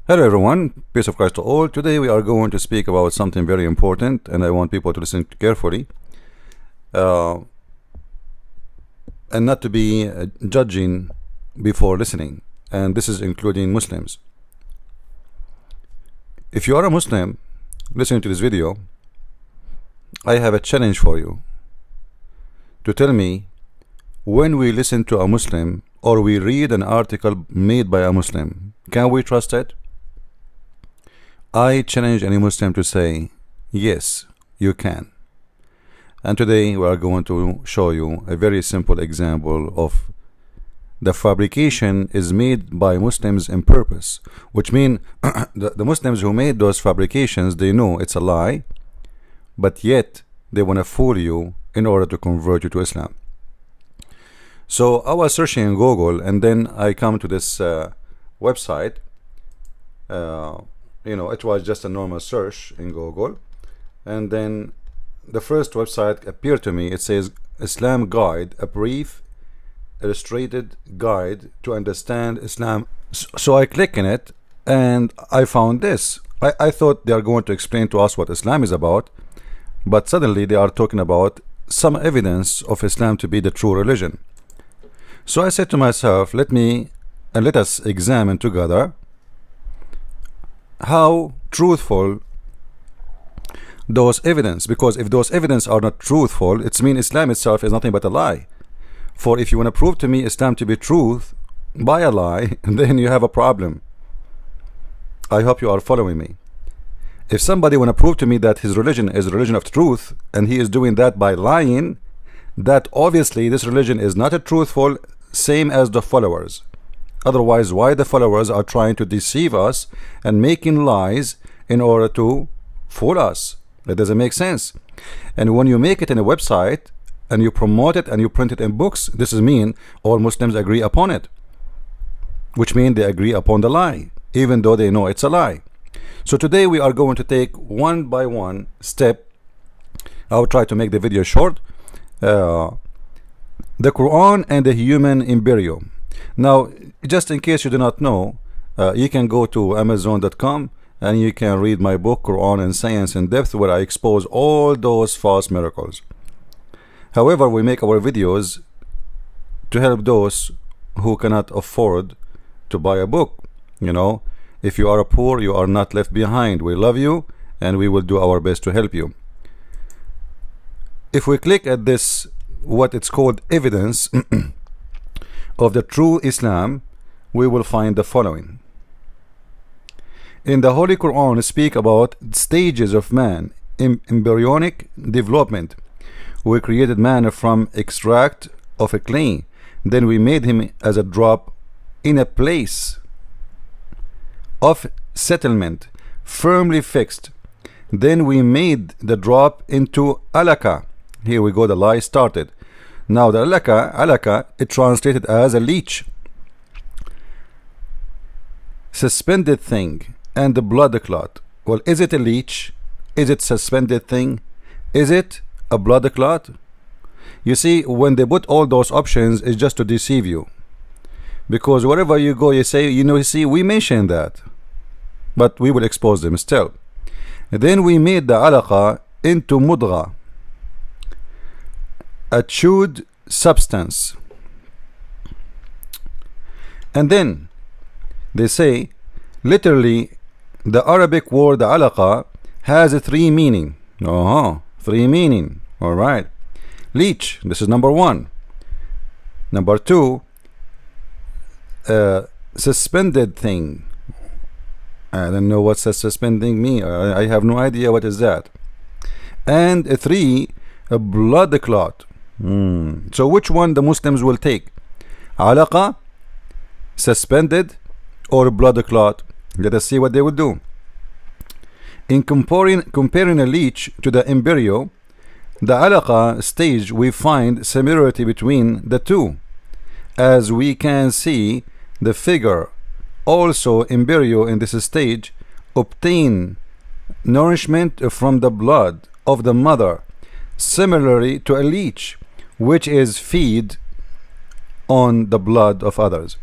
Hello everyone, peace of Christ to all. Today we are going to speak about something very important, and I want people to listen carefully and not to be judging before listening, and this is including Muslims. If you are a Muslim listening to this video, I have a challenge for you to tell me, when we listen to a Muslim or we read an article made by a Muslim, can we trust it? I challenge any Muslim to say, yes, you can. And today we are going to show you a very simple example of the fabrication is made by Muslims in purpose, which means the Muslims who made those fabrications, they know it's a lie, but yet they want to fool you in order to convert you to Islam. So I was searching in Google, and then I come to this website. It was just a normal search in Google, and then the first website appeared to me. It says Islam Guide, a brief illustrated guide to understand Islam. So I click in it, and I found this. I thought they are going to explain to us what Islam is about, but suddenly they are talking about some evidence of Islam to be the true religion. So I said to myself, let us examine together how truthful those evidence, because if those evidence are not truthful, it means Islam itself is nothing but a lie. For if you want to prove to me Islam to be truth by a lie, then you have a problem. I hope you are following me. If somebody want to prove to me that his religion is a religion of truth, and he is doing that by lying, that obviously this religion is not a truthful, same as the followers. Otherwise, why the followers are trying to deceive us and making lies in order to fool us? That doesn't make sense. And when you make it in a website and you promote it and you print it in books, this is mean all Muslims agree upon it, which means they agree upon the lie, even though they know it's a lie. So today we are going to take one by one step. I'll try to make the video short. The Quran and the human embryo. Now, just in case you do not know, you can go to Amazon.com and you can read my book Quran and Science in Depth, where I expose all those false miracles. However, we make our videos to help those who cannot afford to buy a book. If you are poor, you are not left behind. We love you, and we will do our best to help you. If we click at this, what it's called evidence of the true Islam, we will find the following. In the Holy Quran, speak about stages of man in embryonic development. We created man from extract of a clay. Then we made him as a drop in a place of settlement, firmly fixed. Then we made the drop into alaka. Here we go, the lie started. Now the alaka, it translated as a leech, suspended thing, and the blood clot. Well, is it a leech? Is it suspended thing? Is it a blood clot? You see, when they put all those options, it's just to deceive you, because wherever you go, you say, you see, we mentioned that, but we will expose them still. Then we made the alaqa into mudgha, a chewed substance. And then they say, literally, the Arabic word alaqa has a three meaning. Three meaning. All right. Leech, this is number one. Number two, suspended thing. I don't know what's a suspending mean. I have no idea what is that. And three, a blood clot. So which one the Muslims will take? Alaqa, suspended, or blood clot? Let us see what they will do. In comparing a leech to the embryo, the alaqa stage, we find similarity between the two. As we can see the figure, also embryo in this stage obtain nourishment from the blood of the mother, similarly to a leech, which is feed on the blood of others.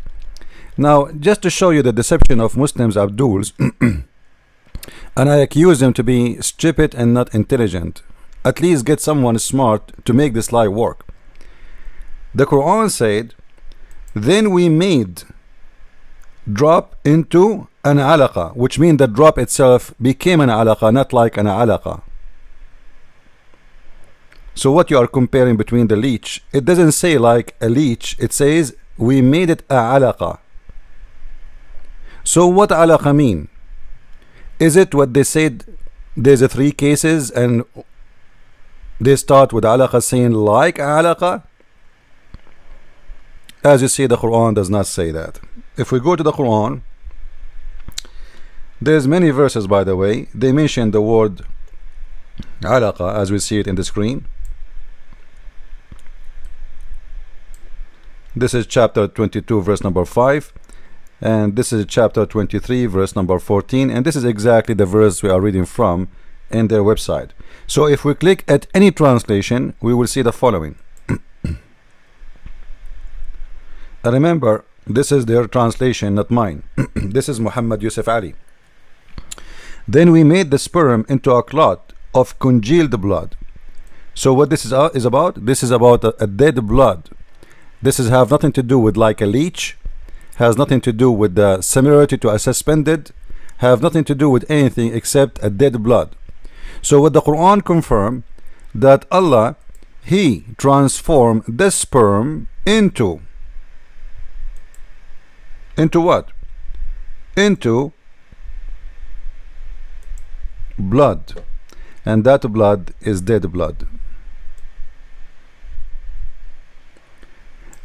Now, just to show you the deception of Muslims, Abduls, and I accuse them to be stupid and not intelligent. At least get someone smart to make this lie work. The Quran said, then we made drop into an alaqa, which means the drop itself became an alaqa, not like an alaqa. So what you are comparing between the leech, it doesn't say like a leech, it says we made it a alaqa. So what alaqa mean? Is it what they said, there's a 3 cases and they start with alaqa saying like alaqa? As you see, the Quran does not say that. If we go to the Quran, there's many verses, by the way, they mention the word alaqa as we see it in the screen. This is chapter 22 verse number 5, and this is chapter 23 verse number 14, and this is exactly the verse we are reading from in their website. So if we click at any translation, we will see the following. Remember, this is their translation, not mine. This is Muhammad Yusuf Ali. Then we made the sperm into a clot of congealed blood. So what this is about? This is about a dead blood. This is have nothing to do with like a leech, has nothing to do with the similarity to a suspended, have nothing to do with anything except a dead blood. So what the Quran confirm that Allah, He transformed the sperm into what? Into blood, and that blood is dead blood.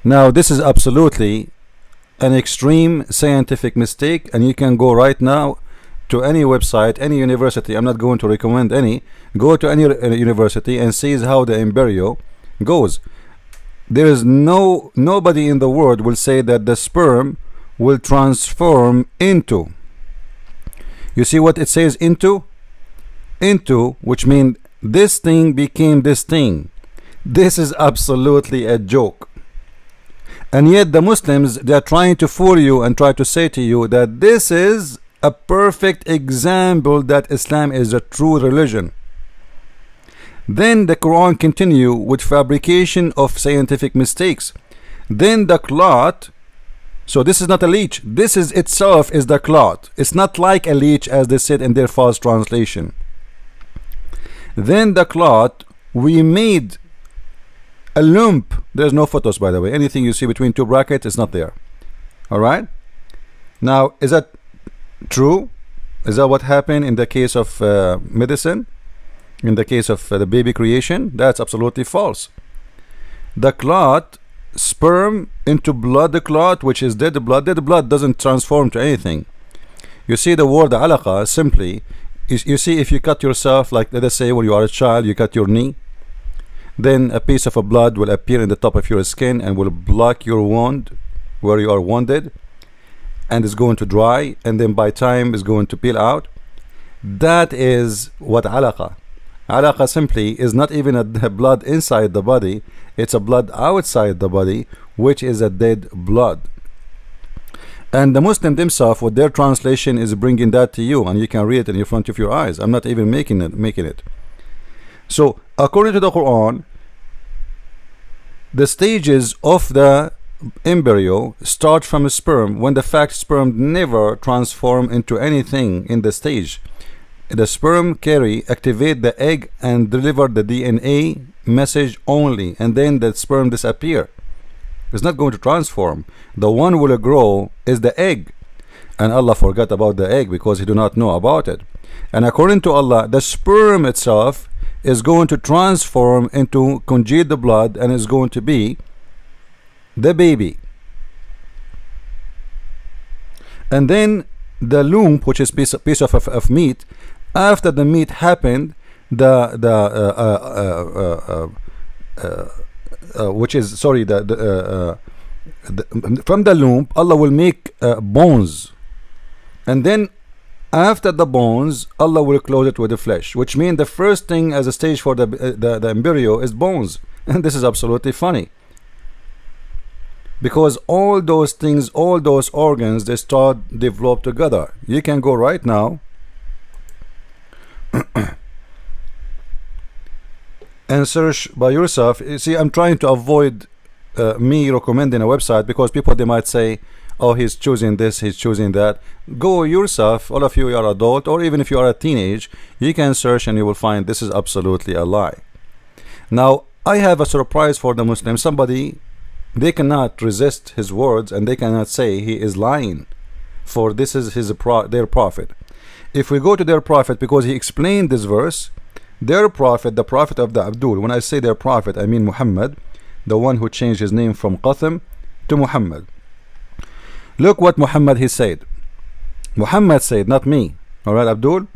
Now this is absolutely an extreme scientific mistake, and you can go right now to any website, any university. I'm not going to recommend any. Go to any university and see how the embryo goes. There is nobody in the world will say that the sperm will transform into. You see what it says, into, which means this thing became this thing. This is absolutely a joke. And yet the Muslims, they are trying to fool you and try to say to you that this is a perfect example that Islam is a true religion. Then the Quran continue with fabrication of scientific mistakes. Then the clot, so this is not a leech, this is itself is the clot. It's not like a leech as they said in their false translation. Then the clot we made a lump. There's no photos, by the way. Anything you see between 2 brackets is not there. Alright, now is that true? Is that what happened in the case of medicine, in the case of the baby creation? That's absolutely false. The clot, sperm into blood, the clot which is dead blood doesn't transform to anything. You see the word alaqa simply is, you see, if you cut yourself, like let us say when you are a child, you cut your knee, then a piece of a blood will appear in the top of your skin and will block your wound where you are wounded, and it's going to dry, and then by time is going to peel out. That is what alaqa. Alaqa simply is not even a blood inside the body, it's a blood outside the body, which is a dead blood. And the Muslim themselves with their translation is bringing that to you, and you can read it in front of your eyes. I'm not even making it. So according to the Quran, the stages of the embryo start from a sperm, when the fact sperm never transform into anything in the stage. The sperm carry, activate the egg and deliver the DNA message only, and then the sperm disappear. It's not going to transform. The one will grow is the egg, and Allah forgot about the egg because He do not know about it. And according to Allah, the sperm itself is going to transform into congealed blood and is going to be the baby. And then the lump, which is piece of meat, after the meat happened, which is sorry, from the lump Allah will make bones, and then after the bones Allah will close it with the flesh, which means the first thing as a stage for the embryo is bones. And this is absolutely funny. because all those things, all those organs, they start develop together. You can go right now and search by yourself. You see, I'm trying to avoid me recommending a website, because people, they might say, oh, he's choosing this, he's choosing that. Go yourself. All of you are adult, or even if you are a teenage, you can search and you will find this is absolutely a lie. Now I have a surprise for the Muslims. Somebody, they cannot resist his words, and they cannot say he is lying, for this is their prophet. If we go to their prophet, because he explained this verse, their prophet, the prophet of the Abdul, when I say their prophet, I mean Muhammad, the one who changed his name from Qasim to Muhammad. Look what Muhammad he said. Muhammad said, not me. Alright, Abdul?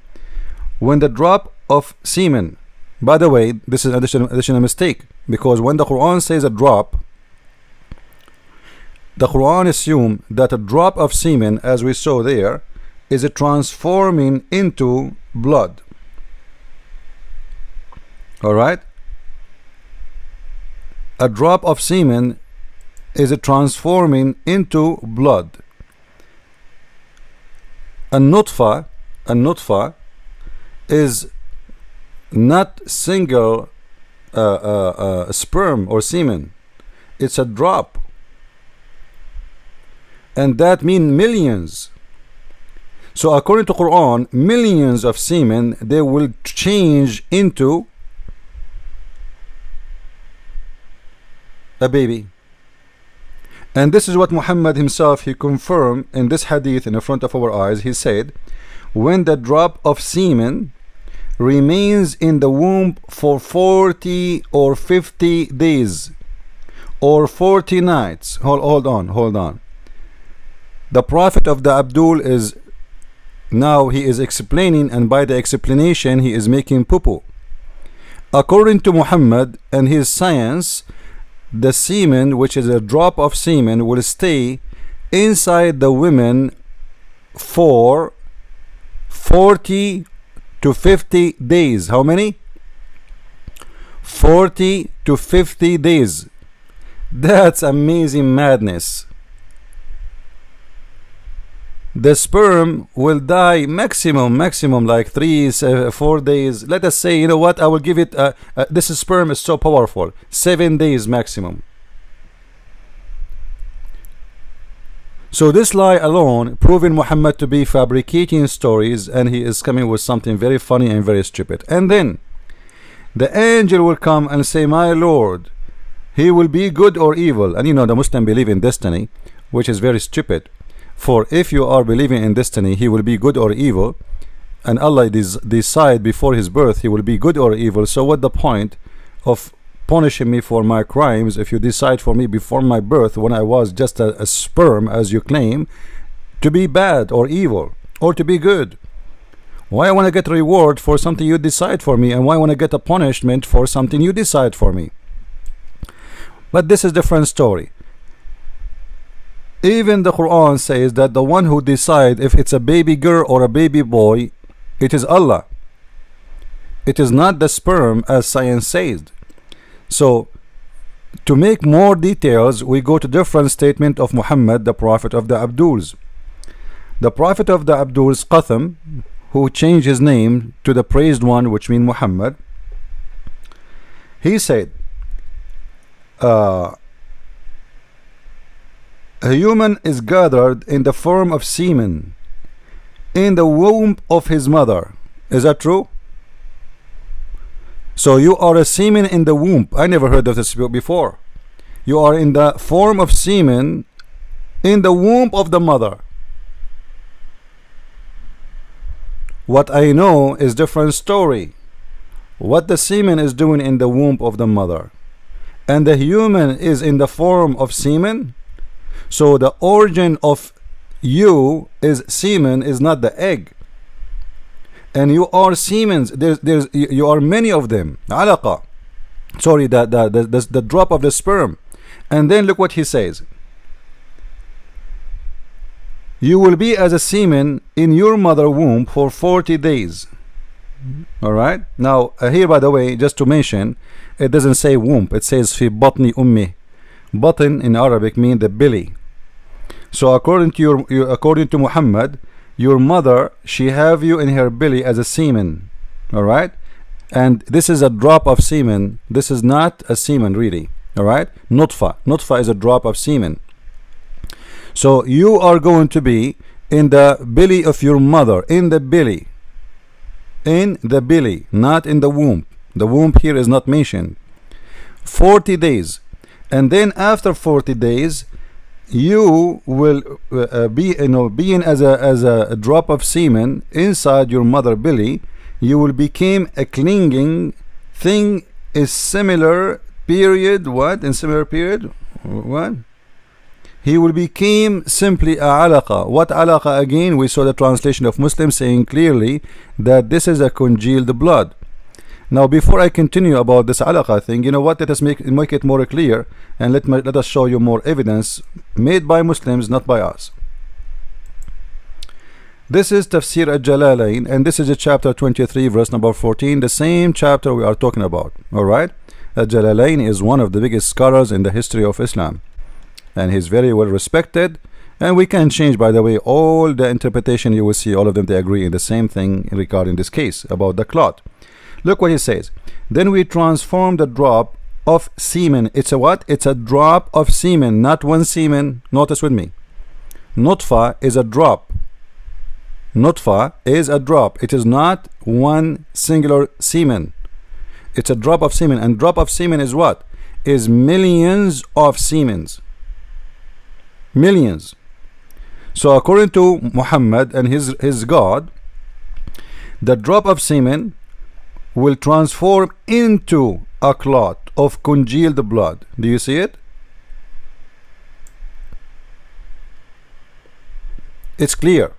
When the drop of semen, by the way, this is an additional mistake, because when the Quran says a drop, the Quran assumes that a drop of semen, as we saw there, is transforming into blood. Alright? A drop of semen is transforming into blood. A nutfa is not single sperm or semen. It's a drop, and that means millions. So according to Quran, millions of semen, they will change into a baby. And this is what Muhammad himself, he confirmed in this hadith in front of our eyes. He said, when the drop of semen remains in the womb for 40 or 50 days or 40 nights. Hold on. The prophet of the Abdul is, now he is explaining, and by the explanation he is making poo-poo. According to Muhammad and his science, the semen, which is a drop of semen, will stay inside the women for 40 to 50 days. How many? 40 to 50 days. That's amazing madness. The sperm will die maximum like 3-4 days. Let us say, you know what, I will give it this sperm is so powerful, 7 days maximum. So this lie alone proving Muhammad to be fabricating stories, and he is coming with something very funny and very stupid. And then the angel will come and say, my Lord, he will be good or evil. And you know, the Muslim believe in destiny, which is very stupid. For if you are believing in destiny, he will be good or evil, and Allah decide before his birth he will be good or evil. So what the point of punishing me for my crimes if you decide for me before my birth, when I was just a sperm, as you claim, to be bad or evil or to be good? Why I want to get a reward for something you decide for me, and why I want to get a punishment for something you decide for me? But this is a different story. Even the Quran says that the one who decides if it's a baby girl or a baby boy, it is Allah. It is not the sperm, as science says. So to make more details, we go to different statement of Muhammad, the prophet of the Abduls. The prophet of the Abduls, Qasim, who changed his name to the praised one, which means Muhammad, he said, a human is gathered in the form of semen in the womb of his mother. Is that true? So you are a semen in the womb. I never heard of this before. You are in the form of semen in the womb of the mother. What I know is different story. What the semen is doing in the womb of the mother, and the human is in the form of semen. So the origin of you is semen, is not the egg. And you are semens. You are many of them. Alaqa. Sorry, the drop of the sperm. And then look what he says. You will be as a semen in your mother womb for 40 days. Alright. Now here, by the way, just to mention, it doesn't say womb. It says fi batni ummi, Batin in Arabic mean the belly. So according to according to Muhammad, your mother, she have you in her belly as a semen. All right, and this is a drop of semen. This is not a semen really. All right, nutfa is a drop of semen. So you are going to be in the belly of your mother, in the belly, not in the womb. The womb here is not mentioned. 40 days, and then after 40 days you will be, being as a drop of semen inside your mother belly. You will become a clinging thing. Is similar period what? In similar period what? He will become simply a alaqa. What alaqa again? We saw the translation of Muslim saying clearly that this is a congealed blood. Now before I continue about this alaqa thing, you know what, let us make it more clear, and let us show you more evidence made by Muslims, not by us. This is Tafsir al-Jalalain, and this is a chapter 23 verse number 14, the same chapter we are talking about. Alright, al-Jalalain is one of the biggest scholars in the history of Islam, and he's very well respected, and we can change, by the way, all the interpretation. You will see all of them, they agree in the same thing regarding this case about the clot. Look what he says. Then we transform the drop of semen. It's a what? It's a drop of semen, not one semen. Notice with me. Nutfa is a drop. Nutfa is a drop. It is not one singular semen. It's a drop of semen. And drop of semen is what? Is millions of semens. Millions. So according to Muhammad and his God, the drop of semen will transform into a clot of congealed blood. Do you see it? It's clear.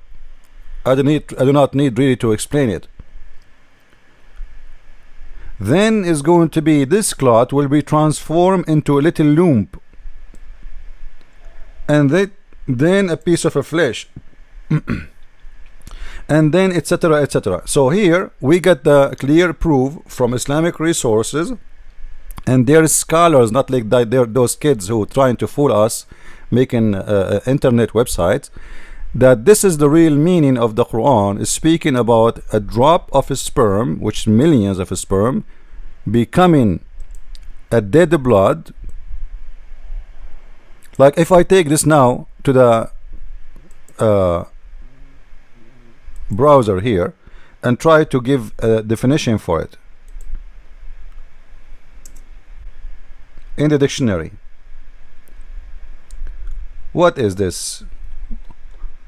I do not need really to explain it. Then is going to be, this clot will be transformed into a little lump, and then a piece of a flesh, and then etc etc. So here we get the clear proof from Islamic resources, and there is scholars, not like those kids who trying to fool us, making internet websites, that this is the real meaning of the Quran, is speaking about a drop of a sperm, which millions of a sperm, becoming a dead blood. Like if I take this now to the browser here and try to give a definition for it in the dictionary, what is this?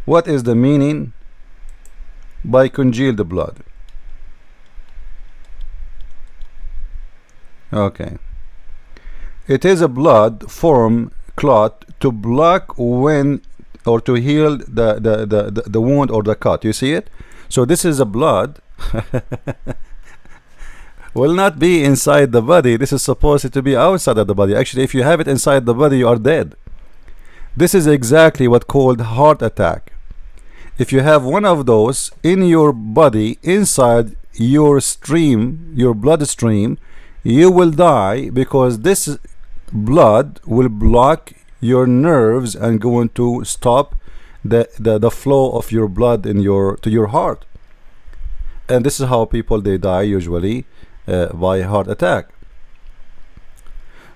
What is the meaning by congealed blood? Okay, it is a blood form clot to block when, or to heal the wound or the cut. You see it? So this is a blood will not be inside the body. This is supposed to be outside of the body. Actually, if you have it inside the body, you are dead. This is exactly what called heart attack. If you have one of those in your body, inside your stream, your bloodstream, you will die, because this blood will block your nerves and going to stop the flow of your blood in to your heart. And this is how people, they die usually by heart attack.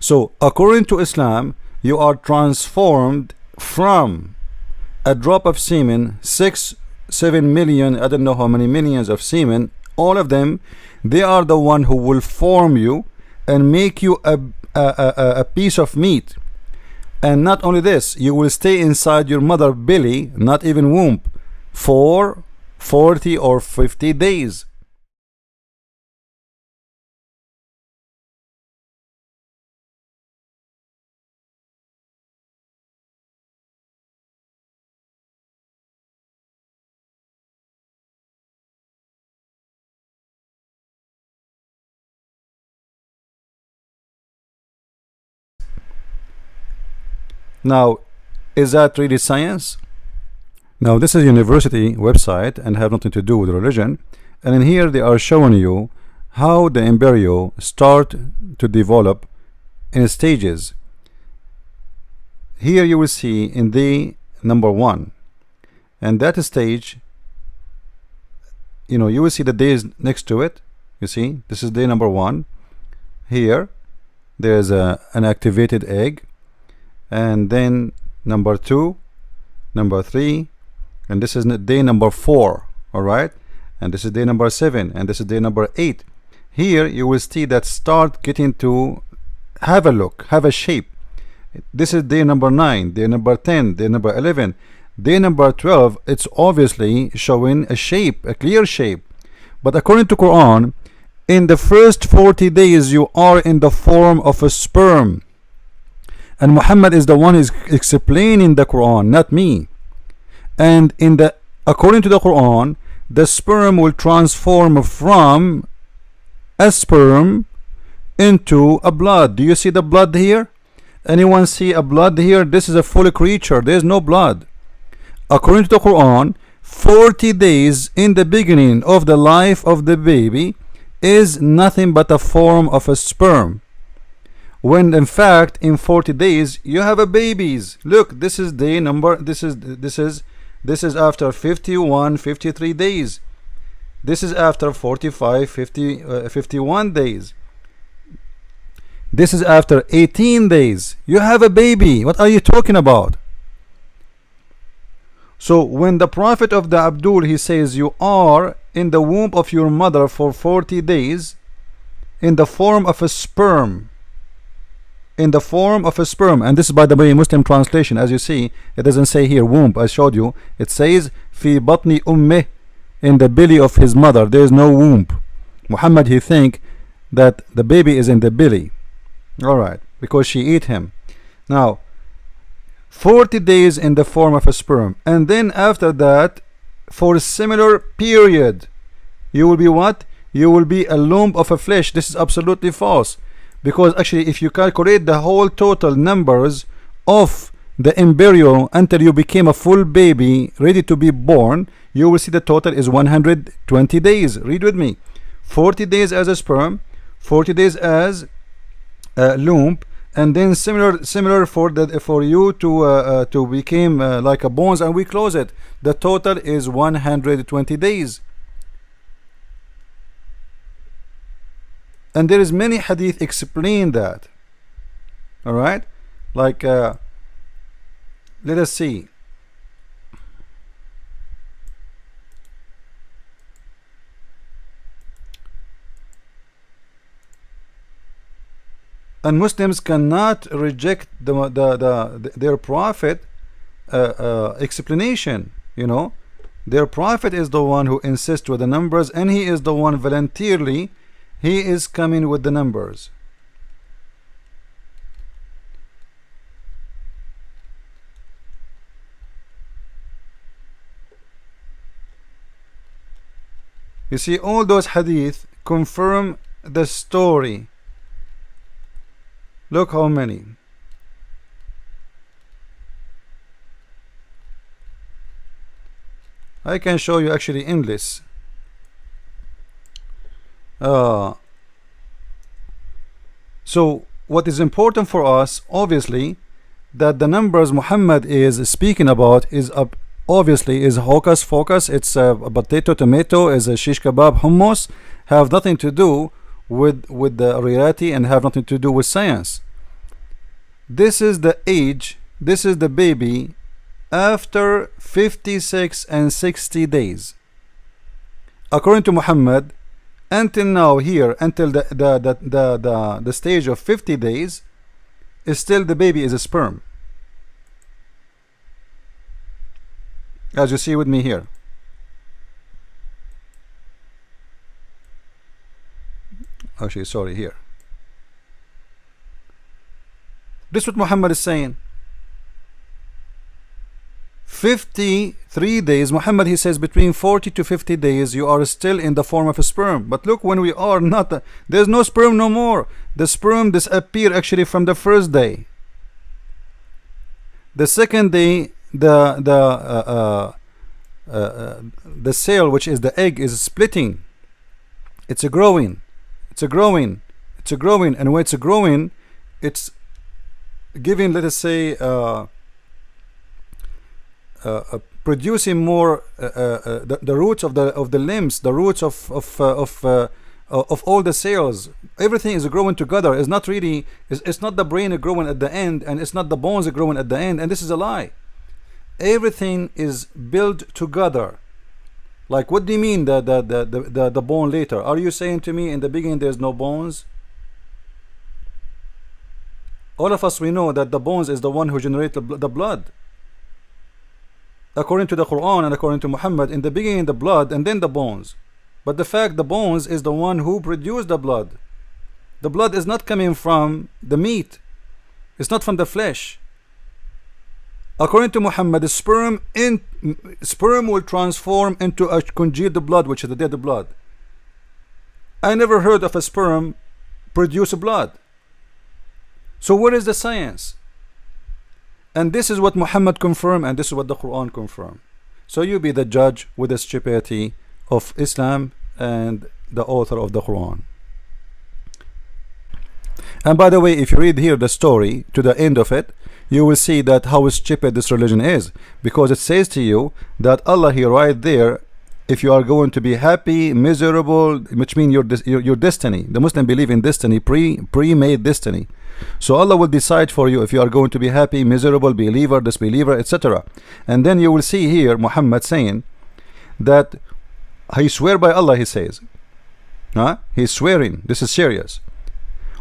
So according to Islam, you are transformed from a drop of semen, 6-7 million, I don't know how many millions of semen, all of them, they are the one who will form you and make you a piece of meat. And not only this, you will stay inside your mother belly, not even womb, for 40 or 50 days. Now, is that really science? Now, this is a university website and have nothing to do with religion. And in here they are showing you how the embryo start to develop in stages. here you will see in day number 1, and that stage, you know, you will see the days next to it. You see, this is day number 1. Here there's an activated egg, and then number 2, number 3, and this is day number 4. All right, and this is day number 7, and this is day number 8. Here you will see that start getting to have a look, have a shape. This is day number 9, day number 10, day number 11, day number 12. It's obviously showing a shape, a clear shape. But according to Quran, in the first 40 days you are in the form of a sperm, and Muhammad is the one who is explaining the Quran, not me. And according to the Quran, the sperm will transform from a sperm into a blood. Do you see the blood here? Anyone see a blood here? This is a full creature. There is no blood. According to the Quran, 40 days in the beginning of the life of the baby is nothing but a form of a sperm, when in fact in 40 days you have a babies. Look, this is day number, this is after 51, 53 days. This is after 45, 50, 51 days. This is after 18 days. You have a baby. What are you talking about? So when the Prophet of the Abdul, he says you are in the womb of your mother for 40 days in the form of a sperm, in the form of a sperm. And this is, by the way, Muslim translation. As you see, it doesn't say here womb. I showed you. It says fi batni ummih, in the belly of his mother. There is no womb. Muhammad, he think that the baby is in the belly. All right, because she ate him. Now 40 days in the form of a sperm, and then after that, for a similar period, you will be what? You will be a lump of a flesh. This is absolutely false, because actually if you calculate the whole total numbers of the embryo until you became a full baby ready to be born, you will see the total is 120 days. Read with me. 40 days as a sperm, 40 days as a lump, and then similar for you to become like a bones, and we close it. The total is 120 days. And there is many hadith explain that. All right, like let us see. And Muslims cannot reject their prophet explanation. You know, their prophet is the one who insists with the numbers, and he is the one voluntarily, he is coming with the numbers. You see, all those hadith confirm the story. Look how many. I can show you actually endless. So what is important for us, obviously, that the numbers Muhammad is speaking about is obviously is hocus focus. It's a potato, tomato, is a shish kebab, hummus, have nothing to do with the reality and have nothing to do with science. This is the age, this is the baby after 56 and 60 days. According to Muhammad, until now here, until the stage of 50 days, is still the baby is a sperm, as you see with me here. Actually, sorry, here. This is what Muhammad is saying. 53 days. Muhammad, he says between 40 to 50 days you are still in the form of a sperm. But look, when we are not, there's no sperm no more. The sperm disappear actually from the first day. The second day, the cell, which is the egg, is splitting. It's a growing. It's a growing. It's a growing. And when it's a growing, it's giving, let us say, producing more the roots of the limbs, the roots of all the cells. Everything is growing together. It's not really, it's not the brain growing at the end, and it's not the bones growing at the end, and this is a lie. Everything is built together. Like, what do you mean the bone later? Are you saying to me in the beginning there's no bones? All of us, we know that the bones is the one who generates the blood. According to the Quran and according to Muhammad, in the beginning the blood and then the bones. But the fact the bones is the one who produced the blood. The blood is not coming from the meat. It's not from the flesh. According to Muhammad, the sperm will transform into a congealed blood, which is the dead blood. I never heard of a sperm produce blood. So where is the science? And this is what Muhammad confirmed, and this is what the Quran confirmed. So you be the judge with the stupidity of Islam and the author of the Quran. And by the way, if you read here the story to the end of it, you will see that how stupid this religion is, because it says to you that Allah here right there, if you are going to be happy, miserable, which means your destiny. The Muslim believe in destiny, pre-made destiny. So Allah will decide for you if you are going to be happy, miserable, believer, disbeliever, etc. And then you will see here Muhammad saying that he swear by Allah, he says. He's swearing, this is serious.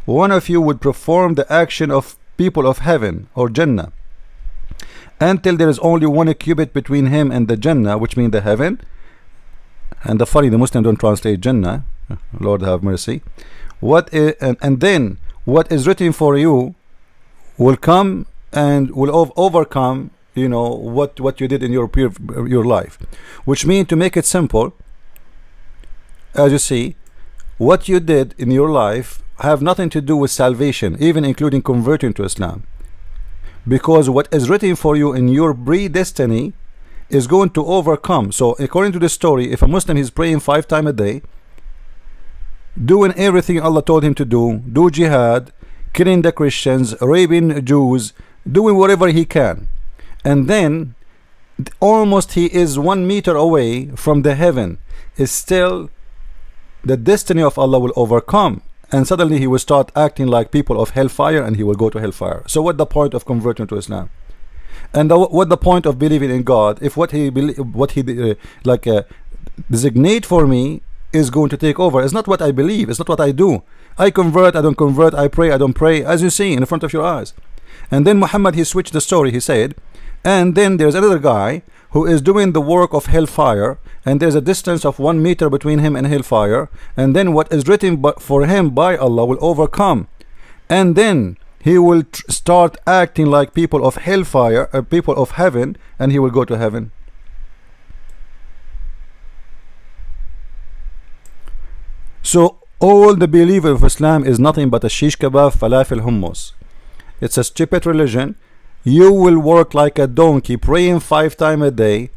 One of you would perform the action of people of heaven or Jannah until there is only 1 cubit between him and the Jannah, which means the heaven. And the funny, the Muslims don't translate Jannah, Lord have mercy. And then what is written for you will come and will overcome, you know, what you did in your life. Which means, to make it simple, as you see, what you did in your life have nothing to do with salvation, even including converting to Islam, because what is written for you in your predestiny is going to overcome. So according to the story, if a Muslim is praying 5 times a day, doing everything Allah told him to do jihad, killing the Christians, raping Jews, doing whatever he can, and then almost he is 1 meter away from the heaven, is still the destiny of Allah will overcome, and suddenly he will start acting like people of hellfire, and he will go to hellfire. So what the point of converting to Islam? And what the point of believing in God if what he designate for me is going to take over? It's not what I believe, it's not what I do. I convert, I don't convert, I pray, I don't pray, as you see in front of your eyes. And then Muhammad, he switched the story. He said, and then there's another guy who is doing the work of hellfire, and there's a distance of 1 meter between him and hellfire, and then what is written for him by Allah will overcome, and then he will start acting like people of hellfire, people of heaven, and he will go to heaven. So all the believer of Islam is nothing but a shish kebab, falafel, hummus. It's a stupid religion. You will work like a donkey, praying 5 times a day,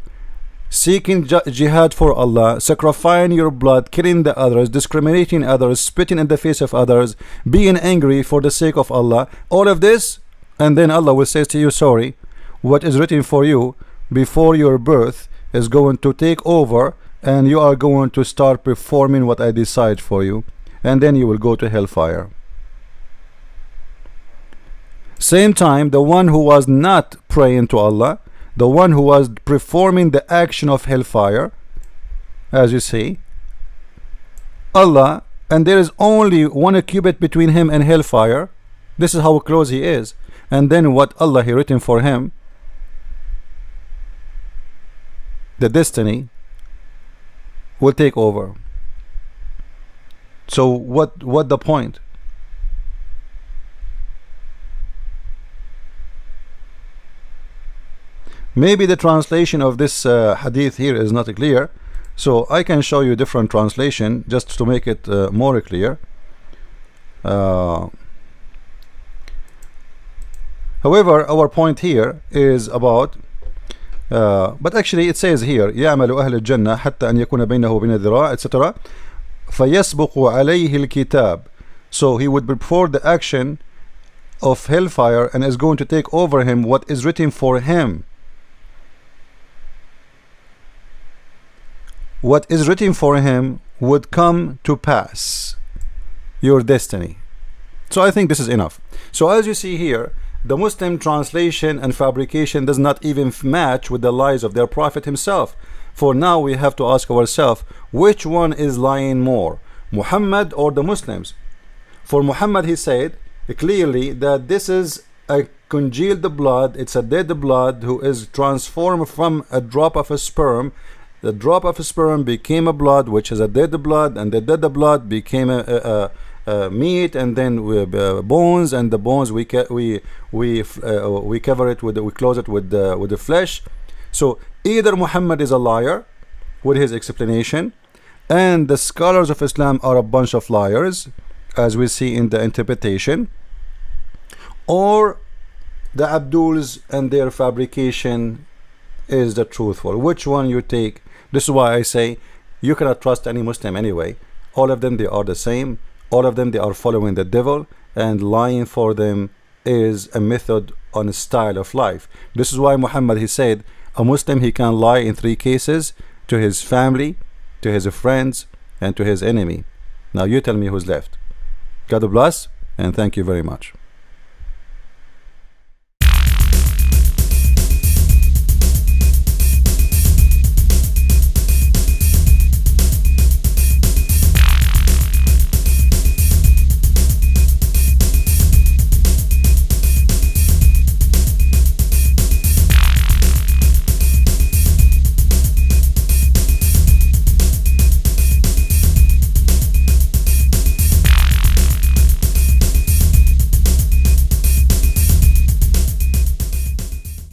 seeking jihad for Allah, sacrificing your blood, killing the others, discriminating others, spitting in the face of others, being angry for the sake of Allah. All of this, and then Allah will say to you, sorry, what is written for you before your birth is going to take over, and you are going to start performing what I decide for you, and then you will go to hellfire. Same time, the one who was not praying to Allah, the one who was performing the action of hellfire, as you see, Allah, and there is only 1 cubit between him and hellfire. This is how close he is. And then what Allah he written for him, the destiny, will take over. So what the point? Maybe the translation of this hadith here is not clear, so I can show you different translation just to make it more clear. However, our point here is about but actually it says here يعمل أهل الجنة حتى أن يكون بينه وبين الذراع etc. فيسبق عليه الكتاب. So he would perform the action of hellfire and is going to take over him what is written for him. What is written for him would come to pass, your destiny. So I think this is enough. So as you see here, the Muslim translation and fabrication does not even match with the lies of their prophet himself. For now we have to ask ourselves, which one is lying more, Muhammad or the Muslims? For Muhammad, he said clearly that this is a congealed blood, it's a dead blood who is transformed from a drop of a sperm. The drop of a sperm became a blood, which is a dead blood, and the dead blood became a meat, and then bones, and the bones we cover it with, we close it with the flesh. So either Muhammad is a liar with his explanation, and the scholars of Islam are a bunch of liars, as we see in the interpretation, or the Abduls and their fabrication is the truthful. Which one you take? This is why I say you cannot trust any Muslim anyway. All of them, they are the same. All of them, they are following the devil, and lying for them is a method on a style of life. This is why Muhammad, he said a Muslim, he can lie in 3 cases: to his family, to his friends, and to his enemy. Now you tell me who's left. God bless, and thank you very much.